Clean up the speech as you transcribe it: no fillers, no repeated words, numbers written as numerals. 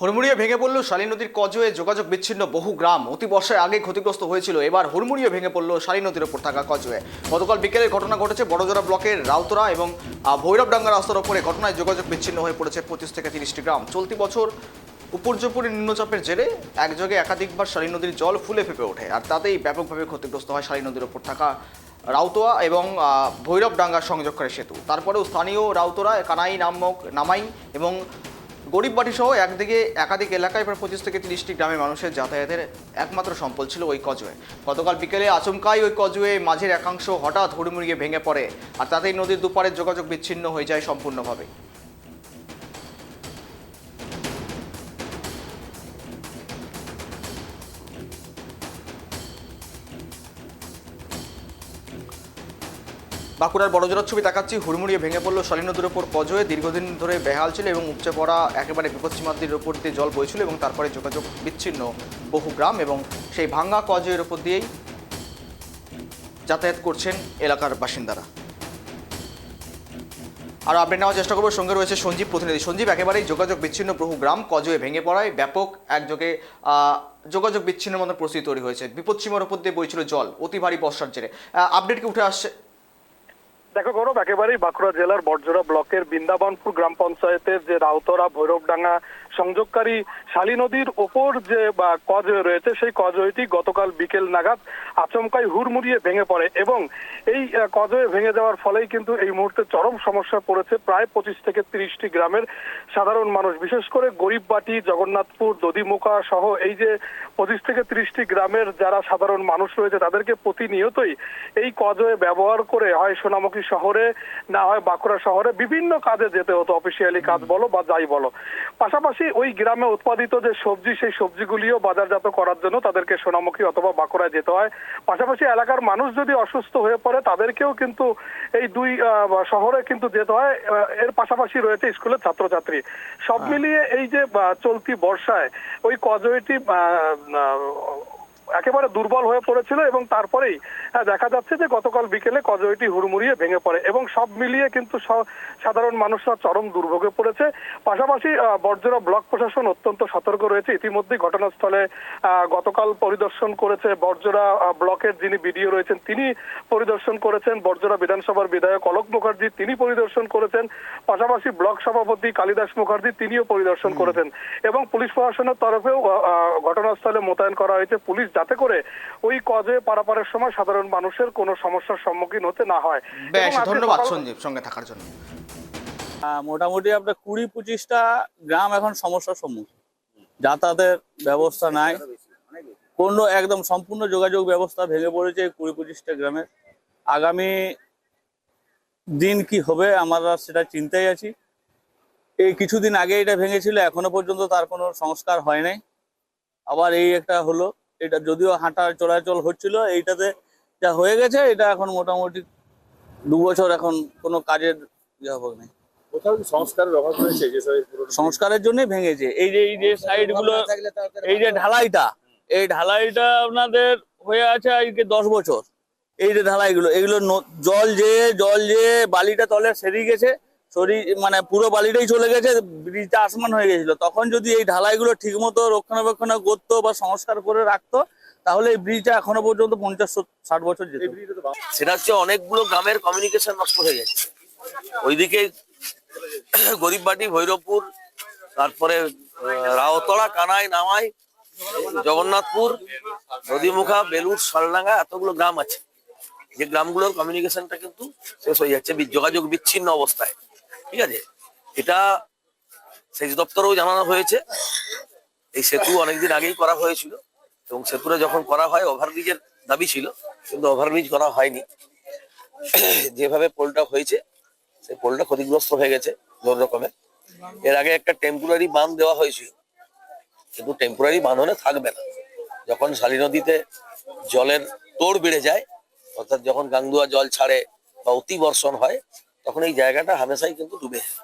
হুড়মুড়িয়ে ভেঙে পড়ল শালী নদীর কজয়ে যোগাযোগ বিচ্ছিন্ন বহু গ্রাম। অতি বর্ষায় আগে ক্ষতিগ্রস্ত হয়েছিল, এবার হুড়মুড়িয়ে ভেঙে পড়ল শালী নদীর ওপর থাকা কজয়ে। গতকাল বিকেলের ঘটনা ঘটেছে বড়জোড়া ব্লকের রাউতরা এবং ভৈরবডাঙ্গা রাস্তার ওপরে। ঘটনায় যোগাযোগ বিচ্ছিন্ন হয়ে পড়েছে 25 থেকে 30টি গ্রাম। চলতি বছর উপর্যুপরি নিম্নচাপের জেরে একযোগে একাধিকবার শালী নদীর জল ফুলে ফেপে ওঠে, আর তাতেই ব্যাপকভাবে ক্ষতিগ্রস্ত হয় শালী নদীর ওপর থাকা রাউতোয়া এবং ভৈরবডাঙ্গার সংযোগকারী সেতু। তারপরেও স্থানীয় রাউতরা, কানাই নামাই এবং গরিববাটি সহ একদিকে একাধিক এলাকায় প্রায় 25 থেকে 30টি গ্রামের মানুষের যাতায়াতের একমাত্র সম্বল ছিল ওই কজওয়ে। গতকাল বিকেলে আচমকাই ওই কজওয়ে মাঝের একাংশ হঠাৎ হুড়মুড়িয়ে ভেঙে পড়ে, আর তাতেই নদীর দুপারের যোগাযোগ বিচ্ছিন্ন হয়ে যায় সম্পূর্ণভাবে। বাঁকুড়ার বড়জোড়ার ছবি দেখাচ্ছি। হুড়মুড়িয়ে ভেঙে পড়ল শালী নদীর ওপর কজওয়ে। দীর্ঘদিন ধরে বেহাল ছিল এবং উপচে পড়া একেবারে বিপদসীমার ওপর দিয়ে জল বইছিল এবং তারপরে যোগাযোগ বিচ্ছিন্ন বহু গ্রাম, এবং সেই ভাঙ্গা কজওয়ের ওপর দিয়েই যাতায়াত করছেন এলাকার বাসিন্দারা। আর আপডেট নেওয়ার চেষ্টা করবো, সঙ্গে রয়েছে সঞ্জীব প্রতিনিধি। সঞ্জীব, একেবারেই যোগাযোগ বিচ্ছিন্ন বহু গ্রাম কজওয়ে ভেঙে পড়ায় ব্যাপক একযোগে যোগাযোগ বিচ্ছিন্নের মতো পরিস্থিতি তৈরি হয়েছে। বিপদসীমার ওপর দিয়ে বইছিল জল অতি ভারী বর্ষার জেরে। আপডেট কি উঠে আসছে? দেখো গৌরব, একেবারেই বাঁকুড়া জেলার বড়জোড়া ব্লকের বৃন্দাবনপুর গ্রাম পঞ্চায়েতের যে রাউতরা ভৈরবডাঙ্গা সংযোগকারী শালী নদীর ওপর যে কজওয়ে রয়েছে, সেই কজওয়েটি গতকাল বিকেল নাগাদ আচমকাই হুড়মুড়িয়ে ভেঙে পড়ে এবং এই কজওয়ে ভেঙে যাওয়ার ফলেই কিন্তু এই মুহূর্তে চরম সমস্যা পড়েছে প্রায় 25 থেকে 30টি গ্রামের সাধারণ মানুষ। বিশেষ করে গরিববাটি, জগন্নাথপুর, দধিমুখা সহ এই যে 25 থেকে 30টি গ্রামের যারা সাধারণ মানুষ রয়েছে, তাদেরকে প্রতিনিয়তই এই কজওয়ে ব্যবহার করে হয় সোনামুখী শহরে, না হয় বাঁকুড়া শহরে বিভিন্ন কাজে যেতে হতো, অফিসিয়ালি কাজ বলো বা যাই বলো। পাশাপাশি ওই গ্রামে উৎপাদিত যে সবজি, সেই সবজিগুলিও বাজারজাত করার জন্য তাদেরকে সোনামুখী অথবা বাঁকুড়ায় যেতে হয়। পাশাপাশি এলাকার মানুষ যদি অসুস্থ হয়ে পড়ে, তাদেরকেও কিন্তু এই দুই শহরে কিন্তু যেতে হয়। এর পাশাপাশি রয়েছে স্কুলের ছাত্রছাত্রী। সব মিলিয়ে এই যে চলতি বর্ষায় ওই কজওয়েটি একেবারে দুর্বল হয়ে পড়েছিল এবং তারপরেই দেখা যাচ্ছে যে গতকাল বিকেলে কজওয়েটি হুড়মুড়িয়ে ভেঙে পড়ে এবং সব মিলিয়ে কিন্তু সাধারণ মানুষরা চরম দুর্ভোগে পড়েছে। পাশাপাশি বড়জোড়া ব্লক প্রশাসন অত্যন্ত সতর্ক রয়েছে। ইতিমধ্যেই ঘটনাস্থলে গতকাল পরিদর্শন করেছে বড়জোড়া ব্লকের যিনি বিডিও রয়েছেন, তিনি পরিদর্শন করেছেন। বড়জোড়া বিধানসভার বিধায়ক অলোক মুখার্জি, তিনি পরিদর্শন করেছেন। পাশাপাশি ব্লক সভাপতি কালিদাস মুখার্জি, তিনিও পরিদর্শন করেছেন এবং পুলিশ প্রশাসনের তরফেও ঘটনাস্থলে মোতায়েন করা হয়েছে পুলিশ, যাতে করে ওই কজওয়ে পারাপারের সময় সাধারণ মানুষের কোনো সমস্যার সম্মুখীন হতে না হয়। ধন্যবাদ সঞ্জীব সঙ্গে থাকার জন্য। মোটামুটি আপনার 20-25টা গ্রাম এখন সমস্যার সম্মুখীন। যাতায়াতের ব্যবস্থা নাই, কোনো একদম সম্পূর্ণ যোগাযোগ ব্যবস্থা ভেঙে পড়েছে 20-25টা গ্রামের। আগামী দিন কি হবে আমরা সেটা চিন্তায় আছি। এই কিছুদিন আগে এটা ভেঙেছিল, এখনো পর্যন্ত তার কোনো সংস্কার হয় নাই। আবার এই একটা হলো, এটা যদিও হাঁটা চলাচল হচ্ছিল, এইটাতে যা হয়ে গেছে, এটা এখন মোটামুটি 2 বছর এখন কোনো কাজের হবে না। সংস্কারের অভাব রয়েছে, সংস্কারের জন্য ভেঙেছে। এই যে সাইড গুলো, এই যে ঢালাইটা, এই ঢালাইটা আপনাদের হয়ে আছে আজকে 10 বছর। এই যে ঢালাইগুলো, এগুলো জল যে বালিটা তলে সেরিয়ে গেছে, মানে পুরো বালিটাই চলে গেছে, ব্রিজটা আসমান হয়ে গেছিল। তখন যদি এই ঢালাইগুলো ঠিক মতো রক্ষণাবেক্ষণ করতো বা সংস্কার করে রাখতো, তাহলে এই ব্রিজটা এখনো পর্যন্ত 50-60 বছর যেত। সেটা হচ্ছে অনেকগুলো গ্রামের কমিউনিকেশন নষ্ট হয়ে যাচ্ছে। ওইদিকে গরিববাটি, ভৈরবপুর, তারপরে রাউতরা, কানাই, নামাই, জগন্নাথপুর, নদীমুখা, বেলুর, সলডাঙ্গা, এতগুলো গ্রাম আছে, যে গ্রামগুলোর কমিউনিকেশনটা কিন্তু শেষ হয়ে যাচ্ছে, যোগাযোগ বিচ্ছিন্ন অবস্থায়। ঠিক আছে, এটা সেচ দপ্তরেও জানানো হয়েছে। এই সেতু অনেকদিন আগেই করা হয়েছিল এবং সেতুটা যখন করা হয় ওভারব্রিজের দাবি ছিল, কিন্তু ওভারব্রিজ করা হয়নি। যেভাবে পোলটা হয়েছে, সেই পোলটা ক্ষতিগ্রস্ত হয়ে গেছে কোন রকমের। এর আগে একটা টেম্পোরারি বাঁধ দেওয়া হয়েছিল, কিন্তু টেম্পোরারি বাঁধনে থাকবে না। যখন শালী নদীতে জলের তোড় বেড়ে যায়, অর্থাৎ যখন গাঙ্গুয়া জল ছাড়ে বা অতি বর্ষণ হয়, তখন এই জায়গাটা হামেশাই কিন্তু ডুবে যায়।